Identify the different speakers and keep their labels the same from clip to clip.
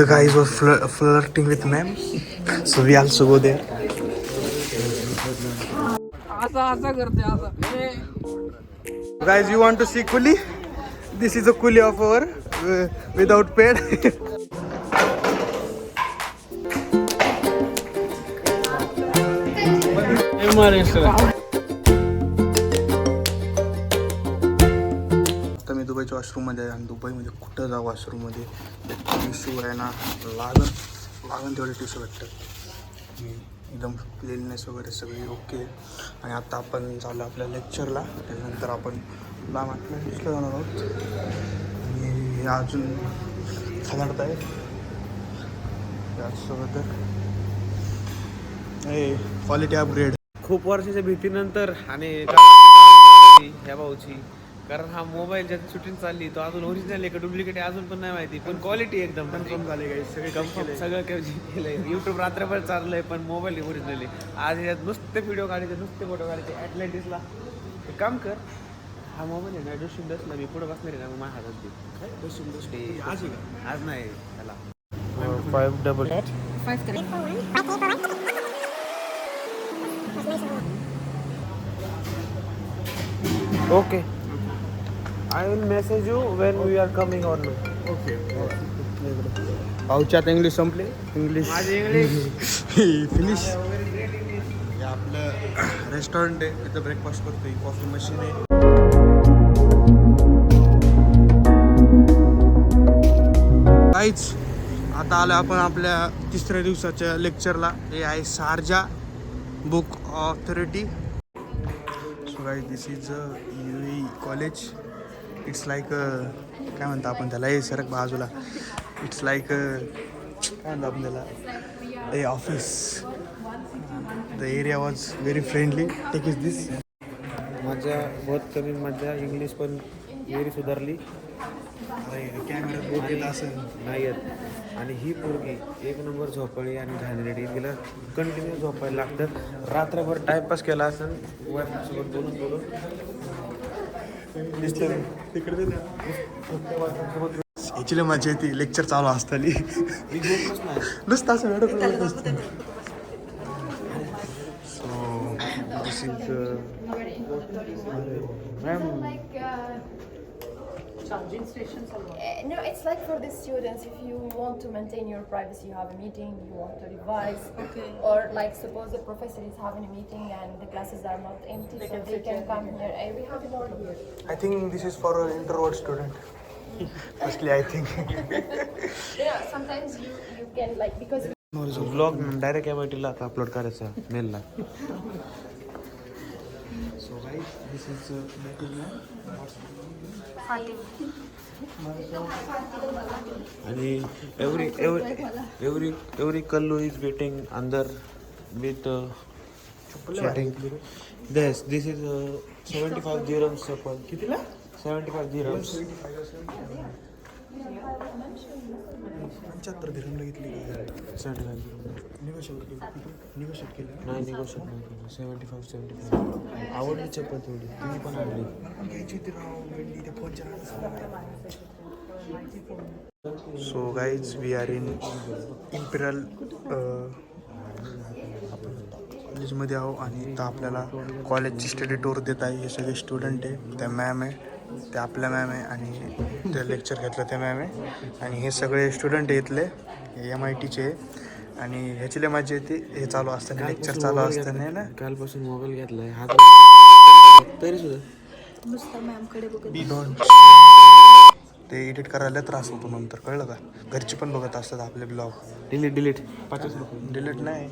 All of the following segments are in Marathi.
Speaker 1: The guys was flirting with ma'am, so we also go there. Guys, you want to see coolie? This is a coolie of our without paid. आता मी दुबईच्या वॉशरूममध्ये आहे आणि दुबईमध्ये कुठं जाऊ वॉशरूममध्ये टिश्यू आहे ना लागन तेवढे टिश्यू भेटतात. एकदम क्लीननेस वगैरे सगळी ओके. आणि आता आपण चालू आपल्या लेक्चरला, त्यानंतर आपण लांब आपल्या डिस्कला जाणार आहोत. आणि हे अजून साधारणतः आहे त्यासोबत हे क्वालिटी अपग्रेड.
Speaker 2: खूप वर्षाच्या भीतीनंतर आणि ह्या भाऊची, कारण हा मोबाईल ज्याची शूटिंग चालली तो अजून ओरिजिनल आहे का डुप्लिकेट आहे अजून पण नाही माहिती, पण क्वालिटी एकदम
Speaker 1: कन्फर्म झाले काही सगळे
Speaker 2: सगळं काही केलंय. युट्यूब रात्रभर चाललंय पण मोबाईल ओरिजिनल आहे. आज यात नुसते व्हिडिओ काढायचे, नुसते फोटो काढायचे. ॲटलांटिसला एक काम कर, हा मोबाईल आहे ना डोसून बसला, मी पुढे बसणार आहे ना, मग माझ्या हातात दे. डोसून आज नाही त्याला 588 okay. I will message you when we are coming or not.
Speaker 1: Okay. पाऊच्यात इंग्लिश संपले. English finish. हे आपलं रेस्टॉरंट आहे, तिथं ब्रेकफास्ट करतोय. कॉफी मशीन आहे. काहीच आता आलं आपण आपल्या तिसऱ्या दिवसाच्या लेक्चरला. हे आहे Sharjah book authority. So guys this is UAE college. It's like काय म्हणतो आपण त्याला, हे सरक बाजूला. इट्स लाईक काय म्हणतो आपण त्याला, a office. The area was very friendly. Take is this.
Speaker 2: मजा बहुत कमी, मजा. इंग्लिश पण वेरी सुधारली.
Speaker 1: कॅमेरा बोट येत असेल
Speaker 2: नाही येत. आणि ही पोरगी एक नंबर झोपळी आणि घाणेरडी. तिला कंटिन्यू झोपायला लागतं. रात्रभर टाइमपास केला असेल सोबत बोलून बोलून.
Speaker 1: तिकडे याची मजा येते लेक्चर चालू असताना. नुसतं असं madam. So this is ma'am.
Speaker 3: Charging stations or what? No, it's like for the students. If you want to maintain your privacy, you have a meeting, you want to revise,
Speaker 4: Okay.
Speaker 3: or like suppose the professor is having a meeting and the classes are not empty, so they can come here. We have it all here.
Speaker 1: I think this is for an introvert student. Firstly, I think.
Speaker 3: Yeah, sometimes you can like because.
Speaker 2: Blog direct MIT ला अपलोड करायचा मेलला.
Speaker 1: So guys, this is that is
Speaker 2: आणि every कल्लू इज गेटिंग अंदर with shooting. This is 75 dirhams चप्पल. कितीला? 75 dirhams.
Speaker 1: 75 दिरहमला घेतली.
Speaker 2: 75
Speaker 1: निगोशिएट केलं.
Speaker 2: नाही निगोशिएट नाही केलं. 75 आवडली चप्पल तेवढी, तुम्ही पण आवडली.
Speaker 1: घ्यायची होती राव, वेंडी त्या फोनच्या. So guys we are in imperial कॉलेजमध्ये आहो. आणि इथं आपल्याला कॉलेजची स्टडी टूर देत आहे. हे सगळे स्टुडंट आहे. त्या मॅम आहे, त्या आपल्या मॅम आहे, आणि त्या लेक्चर घेतलं त्या मॅम आहे. आणि हे सगळे स्टुडंट इथले MITचे. आणि ह्याची लय मजा येते हे चालू असताना, लेक्चर चालू असताना ना.
Speaker 2: कालपासून मोबाईल घेतलाय हात तरी सुद्धा
Speaker 4: नुसतं मॅमकडे बघत.
Speaker 1: ते एडिट करायला त्रास होतो नंतर, कळलं का. घरची पण बघत असतात आपले ब्लॉग.
Speaker 2: डिलीट 50 रुपये.
Speaker 1: डिलीट नाही.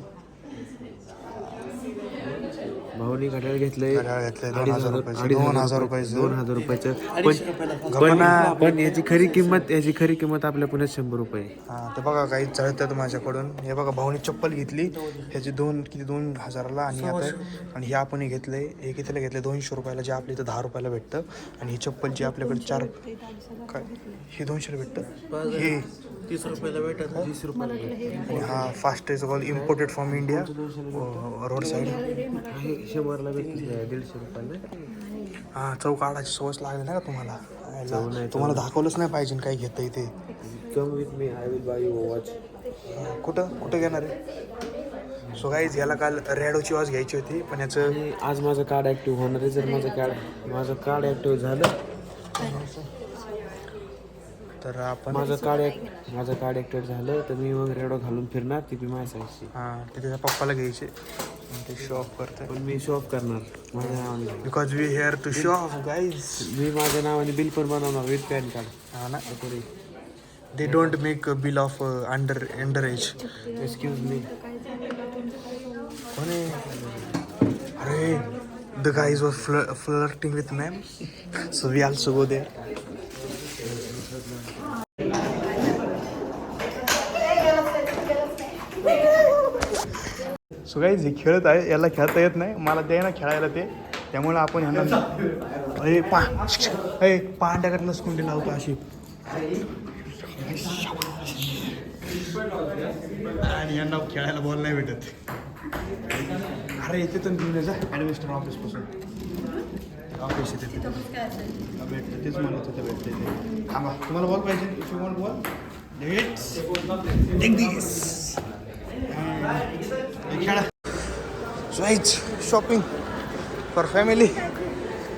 Speaker 2: भाऊनी घड्याळ घेतलंय
Speaker 1: 2,000 रुपयाचं.
Speaker 2: 2,000 रुपयाचं. पण याची खरी किंमत आपल्या पुण्यात 100 रुपये.
Speaker 1: हां, ते बघा काही चढतात माझ्याकडून. हे बघा भाऊनी चप्पल घेतली ह्याची 2,000ला. आणि हे आपण घेतलंय, हे कितीला घेतलं 200 रुपयाला, जे आपल्या इथं 10 रुपयाला भेटतं. आणि ही चप्पल जी आपल्याकडे 4 काय हे 200ला भेटतं. हे
Speaker 2: 30 रुपयाला भेटत. 30 रुपयाला.
Speaker 1: आणि हा fast is call imported from India road side.
Speaker 2: 100ला भेटते. 150 रुपयाला.
Speaker 1: हां, चव काढायची सवय लागली ना का तुम्हाला. तुम्हाला दाखवलंच नाही पाहिजे काय घेतं इथे.
Speaker 2: Come with me I will buy you watch.
Speaker 1: कुठं घेणार आहे? सो गाईज याला काल रॅडोची वॉच घ्यायची होती पण याचं
Speaker 2: आणि आज माझं कार्ड ॲक्टिव्ह होणार आहे. जर माझं कार्ड ॲक्टिव्ह झालं
Speaker 1: तर आपण
Speaker 2: माझं कार्ड ॲक्टिव्ह झालं तर मी मग रेडो घालून फिरणार ती बी माझ्या साईजची.
Speaker 1: हां ते त्याच्या पप्पाला घ्यायचे ते शो ऑफ करते
Speaker 2: पण मी शॉप करणार माझ्या नावाने.
Speaker 1: Because we here to show off guys.
Speaker 2: मी माझ्या नावाने बिल पण बनवणार विथ पॅन कार्ड.
Speaker 1: हा ना they don't make bill of under age.
Speaker 2: Excuse me.
Speaker 1: कोण अरे the guys was flirting with ma'am so we also go there. So guys हे खेळत आहे याला खेळता येत नाही मला ते ना खेळायला ते त्यामुळे आपण ह्यांना पांड्याकडनं स्कुंडी लावतो अशी आणि यांना खेळायला बॉल नाही भेटत. अरे इथे तर घेऊन जा ॲडमिनिस्टर ऑफिसपासून ऑफिस येते भेटतं तेच म्हणत होतं भेटते ते. थांबा तुम्हाला बॉल पाहिजे if you want ball let's take this खेळा. स्वाईच शॉपिंग फॉर फॅमिली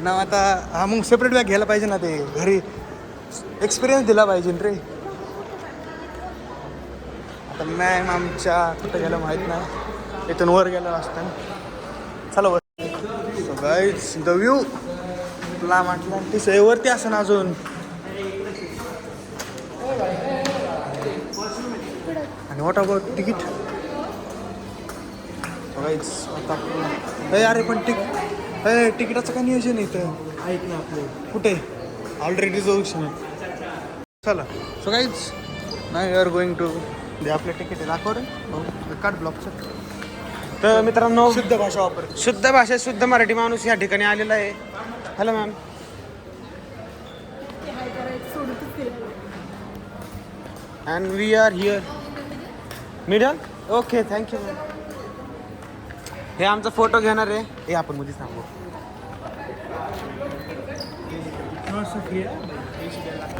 Speaker 1: ना. आता हा मग सेपरेट बॅग घ्यायला पाहिजे ना ते घरी एक्सपिरियन्स दिला पाहिजे रे. आता मॅम आमच्या कुठं गेलं माहीत नाही इथून वर गेलं असतं चला वर. सो गाईज द व्ह्यू तुला म्हटलं ती सहीवरती असं ना अजून. आणि वॉट अबाउट तिकीट आता अरे पण तिकिटाचं काय नियोजन आहे इथं
Speaker 2: ऐक ना आपलं
Speaker 1: कुठे ऑलरेडी रिझर्वेशन आहे. चला सो गाईज ना यू आर गोइंग टू दे आपले तिकीट आहे दाखव रे काढ ब्लॉकचं.
Speaker 2: तर मित्रांनो
Speaker 1: शुद्ध भाषा वापर.
Speaker 2: शुद्ध भाषेत शुद्ध मराठी माणूस या ठिकाणी आलेला आहे. Hello ma'am. And we are here middle. Okay thank you ma'am. हे आमचा फोटो घेणार आहे. हे आपण मध्ये सांगू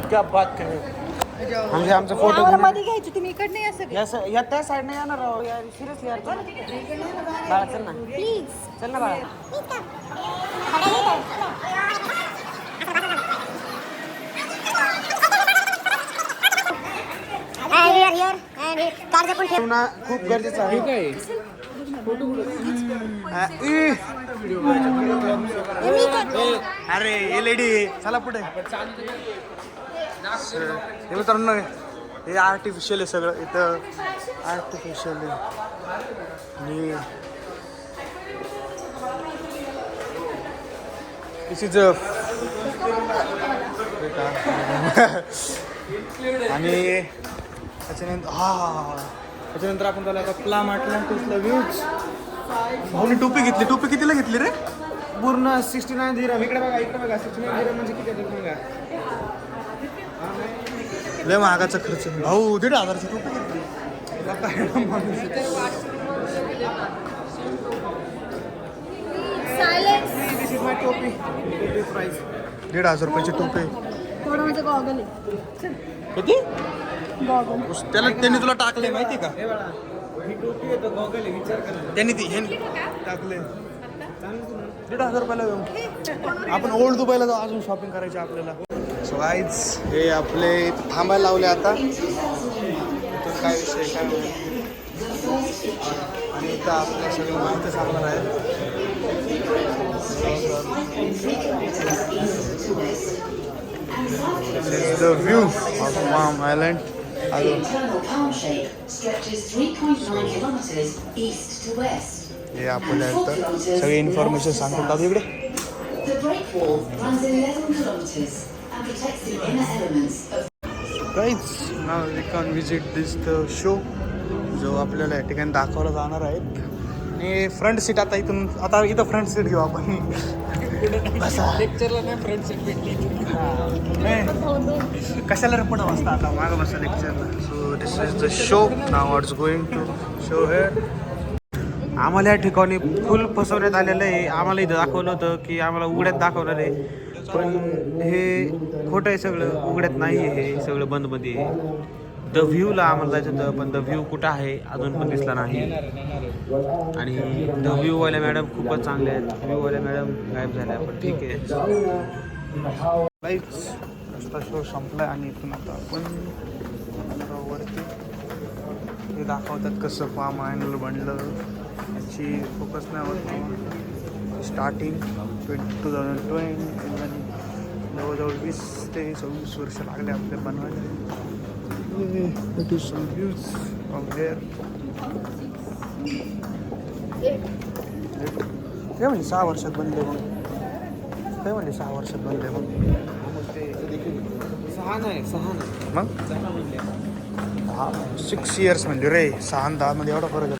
Speaker 2: क्या बात करे. म्हणजे आमचा फोटो घेणार.
Speaker 4: मध्ये घ्यायची तुम्ही इकडे नाही असं
Speaker 2: या त्या साईडने येणार आहो यार. सिरियसली यार बाळा चल ना
Speaker 4: प्लीज.
Speaker 2: चल ना बाळा. ठेवणं खूप गरजेचं आहे.
Speaker 1: अरे हे लेडी चला पुढे. हे मित्रांनो हे आर्टिफिशियल आहे सगळं इथं आर्टिफिशियल आहे. आणि दिस इज आणि त्याच्यानंतर आपण त्याला आता प्ला म्हटलं तुझलं व्ह्यूज. भाऊने टोपी घेतली. टोपी कितीला घेतली रे?
Speaker 2: पूर्ण 69 दिरहम. इकडे बघा 69 दिरहम म्हणजे किती येतात बघा.
Speaker 1: लय महागाचा खर्च भाऊ 1,500ची टोपी घेतली.
Speaker 2: दिस इज माय टोपी. प्राइस
Speaker 1: 1,500 रुपयाची टोपी.
Speaker 4: थोडं माझं गॉगल आहे.
Speaker 1: किती?
Speaker 4: गॉगल
Speaker 1: त्याला त्यांनी तुला टाकले माहिती का?
Speaker 2: हे बघा ही टोपी आहे तो गॉगल आहे. विचार करा.
Speaker 1: त्यांनी ती हे टाकले 1,500 रुपयाला घेऊन. आपण ओल्ड दुबईला जाऊ अजून शॉपिंग करायची आपल्याला. सो गाईज हे आपले थांबायला लावले आता. इथून काय विषय काय आणि इथं आपल्या सगळी माहिती सांगणार आहे. This is the view of Guam Island. हे आपल्याला इथं सगळी इन्फॉर्मेशन सांगतात इकडे. Guys, now we can visit this the show जो आपल्याला या ठिकाणी दाखवला जाणार आहेत. आणि फ्रंट सीट आता इथं फ्रंट सीट घेऊ आपण.
Speaker 2: लेक्चरला नाही फ्रंट सीट भेटली.
Speaker 1: कशाला रपट वाजता आता मागं बसा लेक्चरला. So this is the show नाव what's going to show here.
Speaker 2: आम्हाला या ठिकाणी फुल फसवण्यात आलेलं आहे. आम्हाला इथं दाखवलं होतं की आम्हाला उघड्यात दाखवणार आहे पण हे खोटं आहे सगळं. उघड्यात नाही आहे हे सगळं बंदमध्ये आहे. द व्ह्यूला आम्हाला जायचं होतं, पण द व्ह्यू कुठं आहे अजून पण दिसला नाही. आणि द व्ह्यूवाल्या मॅडम खूपच चांगल्या आहेत. व्ह्यूवाल्या मॅडम गायब झाल्या, पण ठीक आहे.
Speaker 1: लाईट्स रस्ता शो संपला आणि इथून आता आपण वरती हे दाखवतात कसं फार्म अँगल बनलं याची फोकस नाही होत. स्टार्टिंग 2020 जवळजवळ 20 ते 26 वर्ष लागले आपल्या बनवायला. काय म्हणजे 6 वर्षात बनले मग? काय म्हणजे 6 वर्षात बनले मग?
Speaker 2: सहा
Speaker 1: मग 6 इयर्स म्हणजे रे 6 आणि 10 मध्ये एवढा फरक आहे.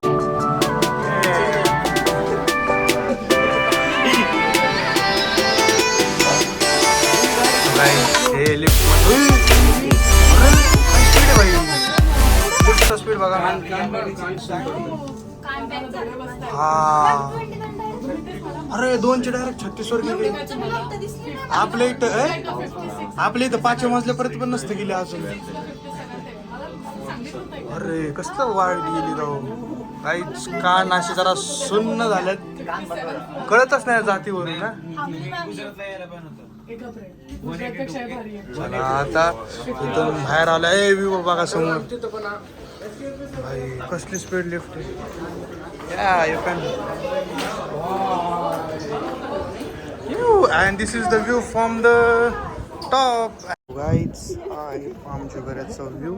Speaker 1: हे लिफ्टचा स्पीड बघा. हा अरे 2चे डायरेक्ट 36 वर गेले. आपल्या इथं 5व्या मजल्यापर्यंत पण नसतं गेले अजून. अरे कसलं वाढ गेली राव. काहीच का नाशी जरा सुन्न झाल्यात, कळतच नाही जातीवरून ना. चला आता इथून बाहेर आलाय व्ह्यू बघा समोर. भाई कसली स्पीड लिफ्ट आहे. Yeah, you can. And this is the view from the top. Guys, आहे आमच्या घराचा view.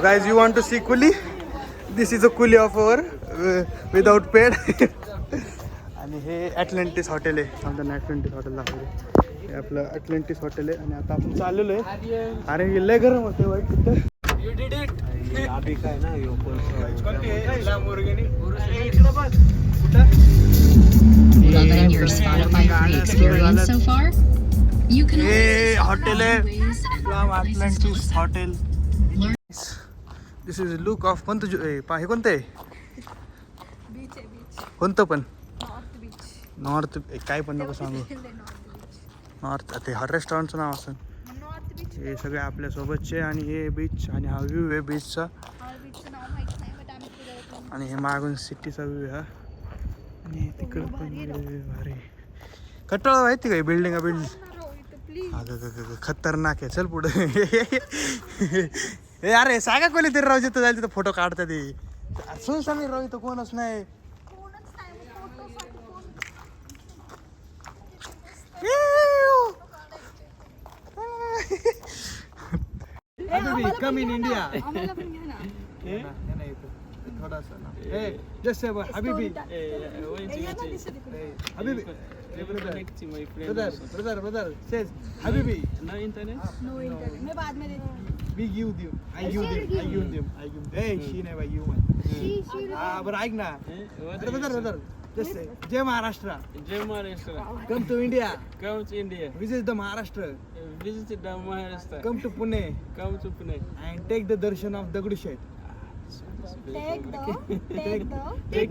Speaker 1: Guys, you want to see Kuli? This is a Kuli of our without paid. आणि हे ॲटलांटिस हॉटेल आहे. आमचं ॲटलांटिस हॉटेल दाखवले. हे आपलं ॲटलांटिस हॉटेल आहे आणि आता आपण चाललेलो आहे. अरे हे लय गरम होते वाईट कुठं.
Speaker 2: अभि काय ना
Speaker 5: Loving your Spotify free experience so far? You can
Speaker 1: हे हॉटेल आहे
Speaker 5: always
Speaker 1: Atlantis hotel. This is look of कोणतं हे कोणतं आहे? कोणतं पण नॉर्थ काय पण नको सांगू. नॉर्थ ते हॉट रेस्टॉरंटचं नाव असं. हे सगळे आपल्या सोबतचे आणि हे बीच आणि हा व्ह्यू आहे बीचचा. आणि हे मागून सिटीचा व्ह्यू हा. आणि तिकडं पण भारी कटाळा माहिती काय बिल्डिंग अगं खतरनाक आहे. चल पुढे. हे अरे सांगा कोणी तरी राव जिथं जायला तिथं फोटो काढतात ते. सुन समीर राव इथं कोणच नाही.
Speaker 6: Come in India. थोडासा ना. Hey, just say Habibi. Habibi. Brother. Says Habibi.
Speaker 2: No internet?
Speaker 4: No internet मैं बाद में देती
Speaker 6: We give them. I give them. Hey, she never you man. बरं ऐक ना. Brother. Just say Jai Maharashtra.
Speaker 2: Jai Maharashtra.
Speaker 6: Come to India.
Speaker 2: Come to India.
Speaker 6: Visit the Maharashtra.
Speaker 2: Visit the Maharashtra.
Speaker 6: Come to Pune
Speaker 2: Come to Pune.
Speaker 6: and take the darshan of Dagdushet.
Speaker 4: Take the
Speaker 2: Take the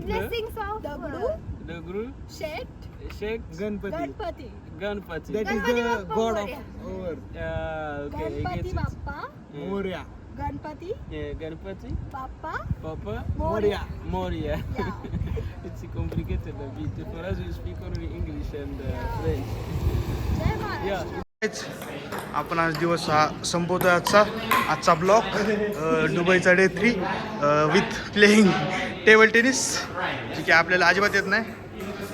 Speaker 4: blessings of Dagdu
Speaker 2: the Guru
Speaker 4: Sheth
Speaker 2: Sheikh
Speaker 6: Ganpati.
Speaker 2: Ganpati.
Speaker 6: That is
Speaker 4: Ganpati
Speaker 6: the
Speaker 4: Bappa
Speaker 6: god
Speaker 4: Moria.
Speaker 6: of our
Speaker 2: Okay, I
Speaker 4: Ganpati
Speaker 2: get it.
Speaker 4: Bappa
Speaker 6: Moria.
Speaker 4: Ganpati
Speaker 2: Yeah, Ganpati,
Speaker 4: Bappa
Speaker 2: Papa,
Speaker 6: Moria.
Speaker 2: Moria.
Speaker 4: Yeah.
Speaker 2: It's complicated a bit. For us, we speak only English and French.
Speaker 4: जय महाराज.
Speaker 2: Yeah.
Speaker 1: आपण आज दिवस हा संपवतो आजचा ब्लॉग. दुबईचा day 3 with playing table tennis जे की आपल्याला अजिबात येत नाही.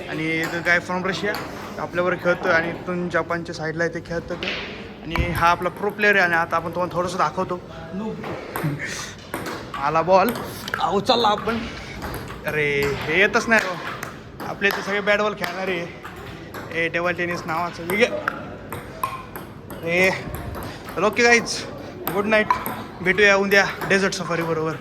Speaker 1: आणि गाय फ्रॉम रशिया आपल्यावर खेळतो आणि इथून जपानच्या साईडला ते खेळतो ते. आणि हा आपला प्रो प्लेअर आहे. आणि आता आपण तुम्हाला थोडंसं दाखवतो. आला बॉल उचलला आपण. अरे हे येतच नाही हो. आपले इथे सगळे बॅट बॉल खेळणारे हे टेबल टेनिस नावाचं वेगळं. Okay guys good night. भेटूया उद्या डेझर्ट सफारी बरोबर.